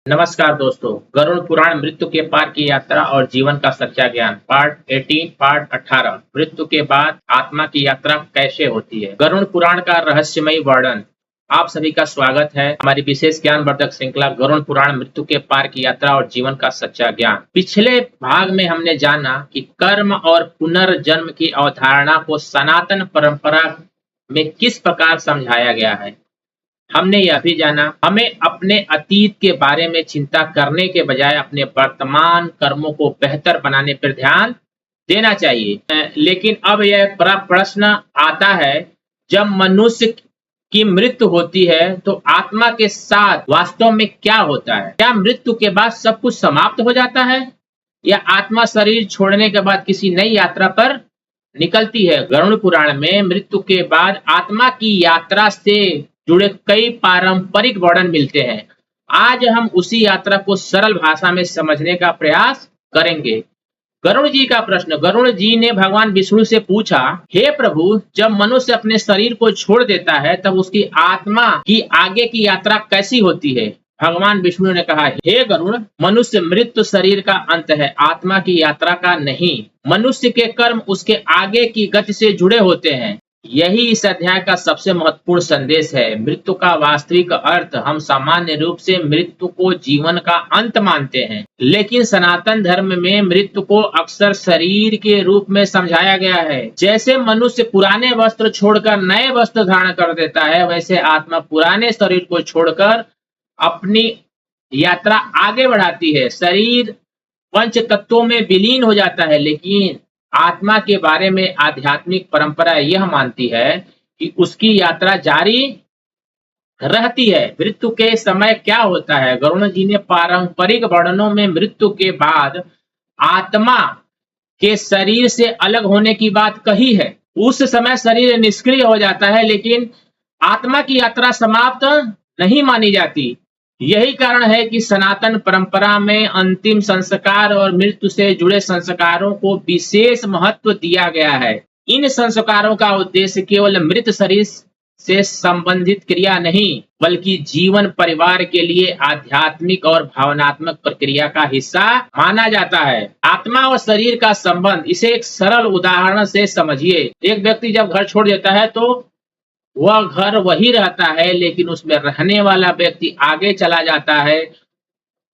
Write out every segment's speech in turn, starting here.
नमस्कार दोस्तों, गरुड़ पुराण मृत्यु के पार की यात्रा और जीवन का सच्चा ज्ञान पार्ट 18 पार्ट 18 मृत्यु के बाद आत्मा की यात्रा कैसे होती है। गरुड़ पुराण का रहस्यमय वर्णन। आप सभी का स्वागत है हमारी विशेष ज्ञान वर्धक श्रृंखला गरुड़ पुराण मृत्यु के पार की यात्रा और जीवन का सच्चा ज्ञान। पिछले भाग में हमने जाना कि कर्म और पुनर्जन्म की अवधारणा को सनातन परंपरा में किस प्रकार समझाया गया है। हमने यह भी जाना हमें अपने अतीत के बारे में चिंता करने के बजाय अपने वर्तमान कर्मों को बेहतर बनाने पर ध्यान देना चाहिए। लेकिन अब यह बड़ा प्रश्न आता है, जब मनुष्य की मृत्यु होती है तो आत्मा के साथ वास्तव में क्या होता है? क्या मृत्यु के बाद सब कुछ समाप्त हो जाता है या आत्मा शरीर छोड़ने के बाद किसी नई यात्रा पर निकलती है? गरुड़ पुराण में मृत्यु के बाद आत्मा की यात्रा से जुड़े कई पारंपरिक वर्णन मिलते हैं। आज हम उसी यात्रा को सरल भाषा में समझने का प्रयास करेंगे। गरुड़ जी का प्रश्न। गरुड़ जी ने भगवान विष्णु से पूछा, हे प्रभु, जब मनुष्य अपने शरीर को छोड़ देता है तब उसकी आत्मा की आगे की यात्रा कैसी होती है? भगवान विष्णु ने कहा, हे गरुड़, मनुष्य मृत्यु शरीर का अंत है, आत्मा की यात्रा का नहीं। मनुष्य के कर्म उसके आगे की गति से जुड़े होते हैं। यही इस अध्याय का सबसे महत्वपूर्ण संदेश है। मृत्यु का वास्तविक अर्थ हम सामान्य रूप से मृत्यु को जीवन का अंत मानते हैं, लेकिन सनातन धर्म में मृत्यु को अक्सर शरीर के रूप में समझाया गया है। जैसे मनुष्य पुराने वस्त्र छोड़कर नए वस्त्र धारण कर देता है, वैसे आत्मा पुराने शरीर को छोड़कर अपनी यात्रा आगे बढ़ाती है। शरीर पंच तत्वों में विलीन हो जाता है, लेकिन आत्मा के बारे में आध्यात्मिक परंपरा यह मानती है कि उसकी यात्रा जारी रहती है। मृत्यु के समय क्या होता है? गरुड़ जी ने पारंपरिक वर्णनों में मृत्यु के बाद आत्मा के शरीर से अलग होने की बात कही है। उस समय शरीर निष्क्रिय हो जाता है, लेकिन आत्मा की यात्रा समाप्त नहीं मानी जाती। यही कारण है कि सनातन परंपरा में अंतिम संस्कार और मृत्यु से जुड़े संस्कारों को विशेष महत्व दिया गया है। इन संस्कारों का उद्देश्य केवल मृत शरीर से संबंधित क्रिया नहीं, बल्कि जीवन परिवार के लिए आध्यात्मिक और भावनात्मक प्रक्रिया का हिस्सा माना जाता है। आत्मा और शरीर का संबंध, इसे एक सरल उदाहरण से समझिए। एक व्यक्ति जब घर छोड़ देता है तो वह घर वही रहता है, लेकिन उसमें रहने वाला व्यक्ति आगे चला जाता है।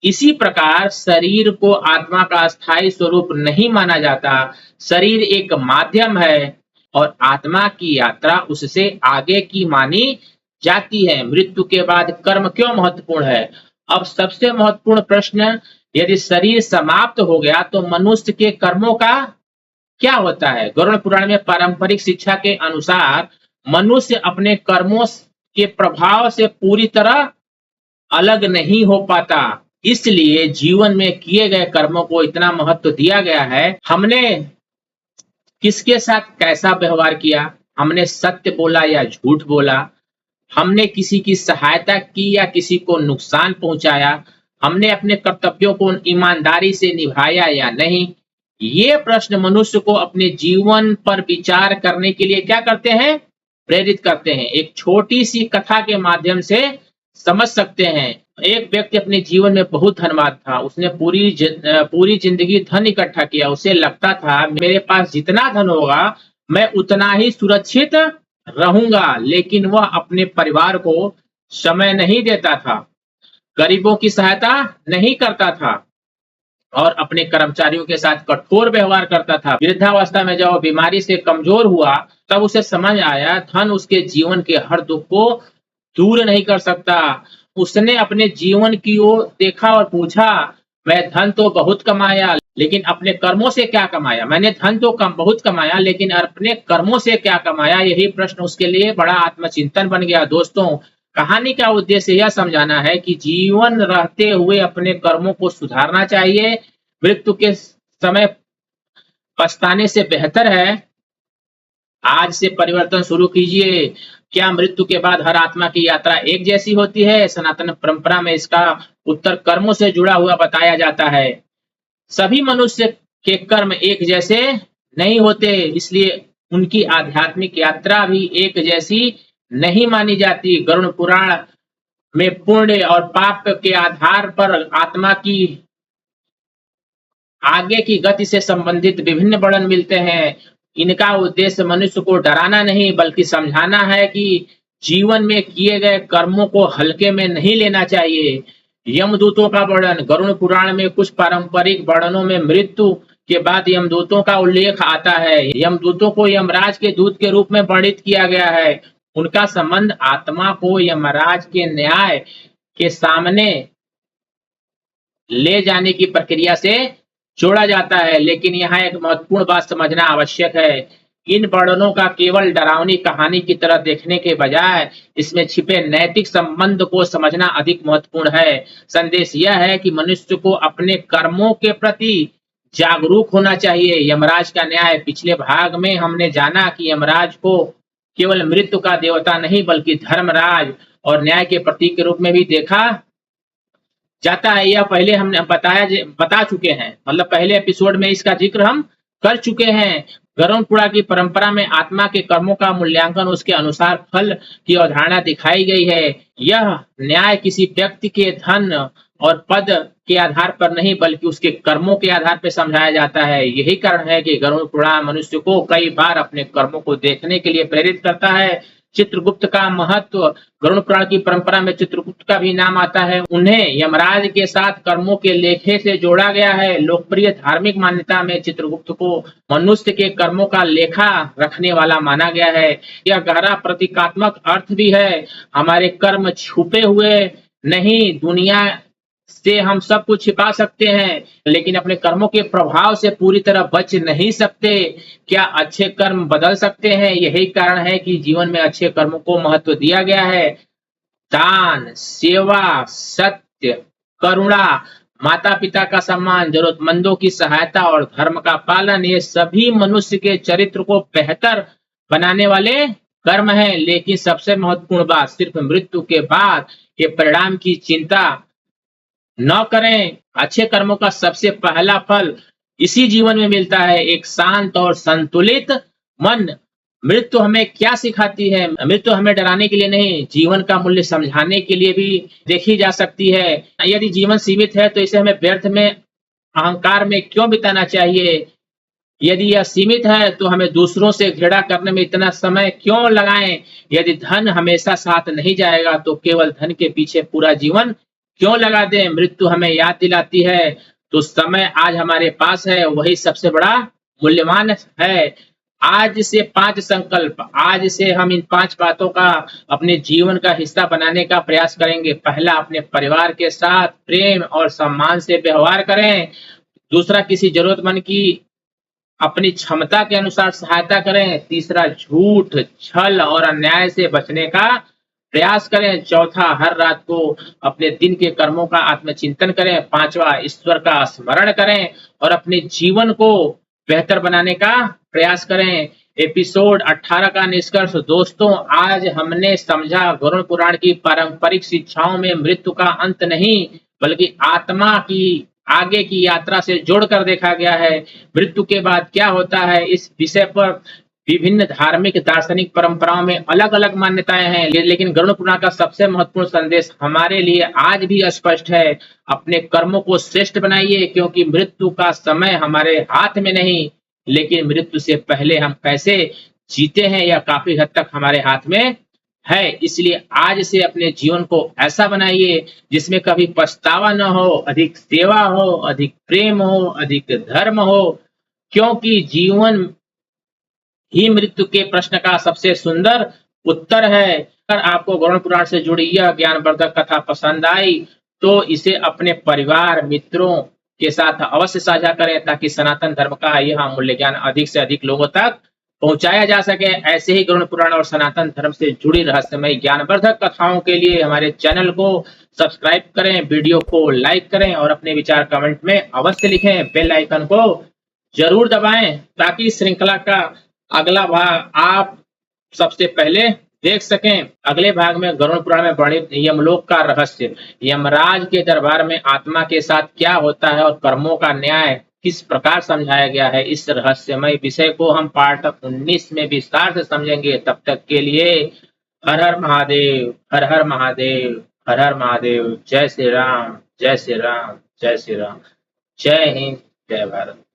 इसी प्रकार शरीर को आत्मा का स्थायी स्वरूप नहीं माना जाता। शरीर एक माध्यम है और आत्मा की यात्रा उससे आगे की मानी जाती है। मृत्यु के बाद कर्म क्यों महत्वपूर्ण है? अब सबसे महत्वपूर्ण प्रश्न, यदि शरीर समाप्त हो गया तो मनुष्य के कर्मों का क्या होता है? गरुड़ पुराण में पारंपरिक शिक्षा के अनुसार मनुष्य अपने कर्मों के प्रभाव से पूरी तरह अलग नहीं हो पाता, इसलिए जीवन में किए गए कर्मों को इतना महत्व दिया गया है। हमने किसके साथ कैसा व्यवहार किया, हमने सत्य बोला या झूठ बोला, हमने किसी की सहायता की या किसी को नुकसान पहुंचाया, हमने अपने कर्तव्यों को ईमानदारी से निभाया या नहीं, ये प्रश्न मनुष्य को अपने जीवन पर विचार करने के लिए क्या करते हैं? प्रेरित करते हैं। एक छोटी सी कथा के माध्यम से समझ सकते हैं। एक व्यक्ति अपने जीवन में बहुत धनवान था। उसने पूरी जिंदगी धन इकट्ठा किया। उसे लगता था मेरे पास जितना धन होगा मैं उतना ही सुरक्षित रहूंगा, लेकिन वह अपने परिवार को समय नहीं देता था, गरीबों की सहायता नहीं करता था और अपने कर्मचारियों के साथ कठोर व्यवहार करता था। वृद्धावस्था में जब बीमारी से कमजोर हुआ तब उसे समझ आया धन उसके जीवन के हर दुख को दूर नहीं कर सकता। उसने अपने जीवन की ओर देखा और पूछा, मैं धन तो बहुत कमाया, लेकिन अपने कर्मों से क्या कमाया? मैंने धन तो बहुत कमाया, लेकिन अपने कर्मों से क्या कमाया? यही प्रश्न उसके लिए बड़ा आत्मचिंतन बन गया। दोस्तों, कहानी का उद्देश्य यह समझाना है कि जीवन रहते हुए अपने कर्मों को सुधारना चाहिए। मृत्यु के समय पछताने से बेहतर है आज से परिवर्तन शुरू कीजिए। क्या मृत्यु के बाद हर आत्मा की यात्रा एक जैसी होती है? सनातन परंपरा में इसका उत्तर कर्मों से जुड़ा हुआ बताया जाता है। सभी मनुष्य के कर्म एक जैसे नहीं होते, इसलिए उनकी आध्यात्मिक यात्रा भी एक जैसी नहीं मानी जाती। गरुड़ पुराण में पुण्य और पाप के आधार पर आत्मा की आगे की गति से संबंधित विभिन्न वर्णन मिलते हैं। इनका उद्देश्य मनुष्य को डराना नहीं बल्कि समझाना है कि जीवन में किए गए कर्मों को हल्के में नहीं लेना चाहिए। यमदूतों का वर्णन। गरुड़ पुराण में कुछ पारंपरिक वर्णनों में मृत्यु के बाद यमदूतों का उल्लेख आता है। यमदूतों को यमराज के दूत के रूप में वर्णित किया गया है। उनका संबंध आत्मा को यमराज के न्याय के सामने ले जाने की प्रक्रिया से जोड़ा जाता है। लेकिन यहाँ एक महत्वपूर्ण बात समझना आवश्यक है। इन वर्णनों का केवल डरावनी कहानी की तरह देखने के बजाय इसमें छिपे नैतिक संबंध को समझना अधिक महत्वपूर्ण है। संदेश यह है कि मनुष्य को अपने कर्मों के प्रति जागरूक होना चाहिए। यमराज का न्याय। पिछले भाग में हमने जाना कि यमराज को केवल मृत्यु का देवता नहीं बल्कि धर्मराज और न्याय के प्रतीक के रूप में भी देखा जाता है। यह पहले हमने बता चुके हैं, मतलब पहले एपिसोड में इसका जिक्र हम कर चुके हैं। गरुड़ पुराण की परंपरा में आत्मा के कर्मों का मूल्यांकन उसके अनुसार फल की अवधारणा दिखाई गई है। यह न्याय किसी व्यक्ति के धन और पद के आधार पर नहीं बल्कि उसके कर्मों के आधार पर समझाया जाता है। यही कारण है कि गरुड़ पुराण मनुष्य को कई बार अपने कर्मों को देखने के लिए प्रेरित करता है। चित्रगुप्त का महत्व। गरुड़ पुराण की परंपरा में चित्रगुप्त का भी नाम आता है। उन्हें यमराज के साथ कर्मों के लेखे से जोड़ा गया है। लोकप्रिय धार्मिक मान्यता में चित्रगुप्त को मनुष्य के कर्मों का लेखा रखने वाला माना गया है। यह गहरा प्रतीकात्मक अर्थ भी है। हमारे कर्म छुपे हुए नहीं, दुनिया से हम सब कुछ छिपा सकते हैं लेकिन अपने कर्मों के प्रभाव से पूरी तरह बच नहीं सकते। क्या अच्छे कर्म बदल सकते हैं? यही कारण है कि जीवन में अच्छे कर्मों को महत्व दिया गया है। दान, सेवा, सत्य, करुणा, माता पिता का सम्मान, जरूरतमंदों की सहायता और धर्म का पालन, ये सभी मनुष्य के चरित्र को बेहतर बनाने वाले कर्म हैं। लेकिन सबसे महत्वपूर्ण बात, सिर्फ मृत्यु के बाद के परिणाम की चिंता न करें। अच्छे कर्मों का सबसे पहला फल इसी जीवन में मिलता है, एक शांत और संतुलित मन। मृत्यु हमें क्या सिखाती है? मृत्यु हमें डराने के लिए नहीं, जीवन का मूल्य समझाने के लिए भी देखी जा सकती है। यदि जीवन सीमित है तो इसे हमें व्यर्थ में, अहंकार में क्यों बिताना चाहिए? यदि यह सीमित है तो हमें दूसरों से घृणा करने में इतना समय क्यों लगाएं? यदि धन हमेशा साथ नहीं जाएगा तो केवल धन के पीछे पूरा जीवन क्यों लगा दें? मृत्यु हमें याद दिलाती है तो समय आज हमारे पास है, वही सबसे बड़ा मूल्यवान है। आज से 5 संकल्प, आज से हम इन 5 बातों का अपने जीवन का हिस्सा बनाने का प्रयास करेंगे। पहला, अपने परिवार के साथ प्रेम और सम्मान से व्यवहार करें। दूसरा, किसी जरूरतमंद की अपनी क्षमता के अनुसार सहायता करें। तीसरा, झूठ, छल और अन्याय से बचने का प्रयास करें। चौथा, हर रात को अपने दिन के कर्मों का आत्मचिंतन करें। पांचवा, ईश्वर का स्मरण करें और अपने जीवन को बेहतर बनाने का प्रयास करें। एपिसोड 18 का निष्कर्ष। दोस्तों, आज हमने समझा गरुड़ पुराण की पारंपरिक शिक्षाओं में मृत्यु का अंत नहीं बल्कि आत्मा की आगे की यात्रा से जोड़कर देखा गया है। मृत्यु के बाद क्या होता है, इस विषय पर विभिन्न धार्मिक दार्शनिक परंपराओं में अलग अलग मान्यताएं हैं, लेकिन गरुड़ पुराण का सबसे महत्वपूर्ण संदेश हमारे लिए आज भी स्पष्ट है। अपने कर्मों को श्रेष्ठ बनाइए, क्योंकि मृत्यु का समय हमारे हाथ में नहीं, लेकिन मृत्यु से पहले हम कैसे जीते हैं यह काफी हद तक हमारे हाथ में है। इसलिए आज से अपने जीवन को ऐसा बनाइए जिसमें कभी पछतावा न हो, अधिक सेवा हो, अधिक प्रेम हो, अधिक धर्म हो, क्योंकि जीवन ही मृत्यु के प्रश्न का सबसे सुंदर उत्तर है। अगर आपको गरुड़ पुराण से जुड़ी यह ज्ञानवर्धक कथा पसंद आई तो इसे अपने परिवार, मित्रों के साथ अवश्य साझा करें ताकि सनातन धर्म का यह अमूल्य ज्ञान अधिक से अधिक लोगों तक पहुंचाया जा सके। ऐसे ही गरुड़ पुराण और सनातन धर्म से जुड़ी रहस्यमय ज्ञानवर्धक कथाओं के लिए हमारे चैनल को सब्सक्राइब करें, वीडियो को लाइक करें और अपने विचार कमेंट में अवश्य लिखें। बेल आइकन को जरूर दबाएं ताकि श्रृंखला का अगला भाग आप सबसे पहले देख सकें। अगले भाग में गरुड़ पुराण में वर्णित यमलोक का रहस्य, यमराज के दरबार में आत्मा के साथ क्या होता है और कर्मों का न्याय किस प्रकार समझाया गया है, इस रहस्यमय विषय को हम पार्ट 19 में विस्तार से समझेंगे। तब तक के लिए हर हर महादेव, हर हर महादेव, हर हर महादेव। जय श्री राम, जय श्री राम, जय श्री राम। जय हिंद, जय भारत।